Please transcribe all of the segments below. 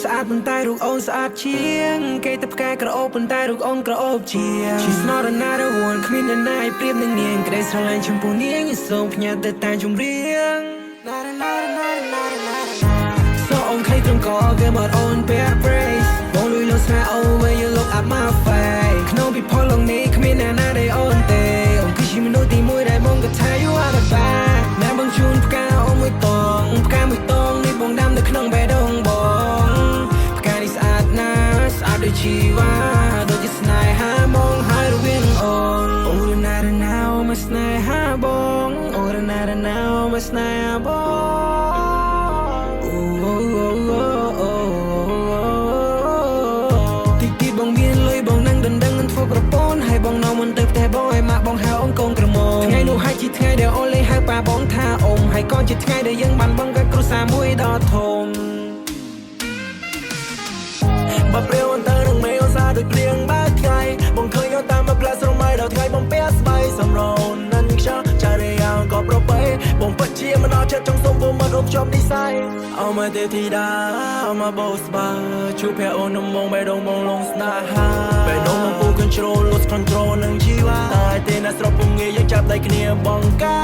ស្អាតប៉ុន្តែរូបអូនស្អាតជាងគេតែផ្កាយក្រអូបប៉ុន្តែរូបអូនក្រអូបជាង She's not another one គ្មានអ្នកណាឲ្យប្រៀបនឹងនាងក្តីស្រឡាញ់ចំពោះនាងយសូមផ្ញើទៅតាមចម្រៀងសូអូនឃើញត្រង់កគេមកអូន bear praise បងលុយលោកស្នេហ៍ oh when you look at my face ក្នុងពិភពលោកនេះគ្មានអ្នកណាដែលអូនទេអូនគឺជាមនុស្សទីមួយដែលបងក៏ថា you are the best ណាបងជូនផ្កាអូនមួយតងផ្កាមួយតងនេះបងដាំនៅក្នុងបេះដូងបងផ្កានេះស្អាតណាស់ស្អាតដូចជីវ៉ាដូចជាស្នេហាបងហើយរវាងអូនអូរណារណាអូមកស្នេហាបងអូរណារណាអូមកស្នេហាបងទីបងមានលុយបងនឹងដណ្ដឹងនឹងធ្វើប្រពន្ធហើយបងនៅមិនទៅផ្ទះបងឲ្យម៉ាក់បងហៅអូនកូនក្រមុំថ្ងៃនោះហើយជាថ្ងៃដែលអូនលេងហៅប៉ាបងថាអ៊ំហើយក៏ជាថ្ងៃដែលយើងបានបងក៏គ្រួសារមួយដ៏ធំបើព្រាវអន្តើនឹងមេអូសាដូចព្រៀងបើថ្ងៃបងឃើញអូនតាមមកផ្លាស់ស្រមៃដល់ថ្ងៃបងពាក់ស្បៃសំរោនឹងខ្យល់ចារីយ៉ាងក៏ប្របីបងពិតជាមិនអត់ចិត្តចង់សុំពុំមករូបជាប់និស័យអូមកទេធីតាអូមកបោស្បាជួបភ័ក្រអូននំងបេះដូងបងលងស្នេហាបេះដូងបងពូ control lose control នឹងជីវ៉ាតែទេណាស្រុកពុំងាយយើងចាប់ដៃគ្នាបងកា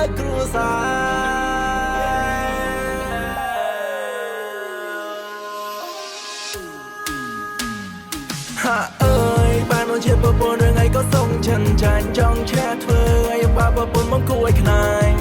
យគ្រួសារហាអើយបានមកជាប្រពន្ធរឿងអីក៏សុំចិនចាញ់ចង់ឆែធ្វើឲ្យបាប្រពន្ធមកគួរឲ្យខ្នាញ់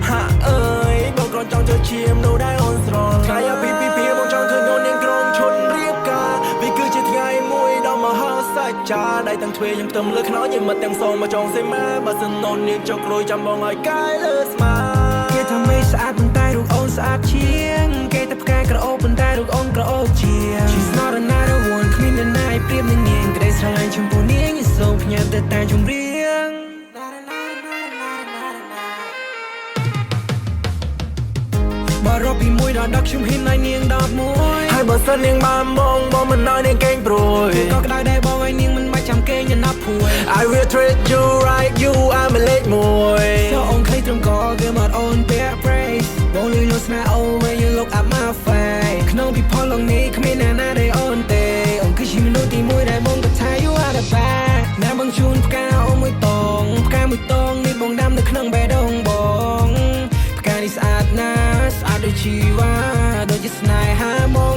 ហាអើយបងគ្រាន់ចង់ចូលជាមនុស្សដែលអូនស្រឡាញ់ថ្ងៃអាពីបងចង់ឃើញអូននាងក្រុងឈុតរៀបការវាគឺជាថ្ងៃមួយដ៏មហាសច្ចាដៃទាំងទ្វេខ្ញុំខ្ទឹមលើខ្នងយើងមកទាំងសងមកចងសេម៉ាបើសិនអូននាងចង់ក្រួយចាំបងឲ្យកាយលើស្មាគេថាមេស្អាតប៉ុន្តែរូបអូនស្អាតជាងគេតែផ្កាយក្រអូបប៉ុន្តែរូបអូនក្រអូបជាង She's not another one គ្មានអ្នកណាឲ្យប្រៀបនឹងនាងក្តីស្រឡាញ់ចំពោះនាងយសូមផ្ញើទៅតាមចម្រៀងបើរកពី1ដល់10ខ្ញុំហ៊ានឲ្យនាង11ហើយបើសិននាងបានបងមិនឲ្យនាងកេងព្រួយក៏ក្តៅដែរបងឲ្យនាងមិនបាច់ចាំគេងញ៉ាប់ភួយ I will treat you right you I'm a late មួយសូអូនឃើញត្រង់កគេមកអូន bear praise បងលុយលោកស្នេហ៍ oh when you look at my face ក្នុងពិភពលោកនេះគ្មានអ្នកណាដែលអូនទេអូនគឺជាមនុស្សទីមួយដែលបងក៏ថា you are the best ណាបងជូនផ្កាអូនមួយតងផ្កាមួយតងនេះបងដាំនៅក្នុងបេះដូងបងផ្កានេះស្អាតណាស់ស្អាតដូចជីវ៉ាដូចជាស្នេហាមក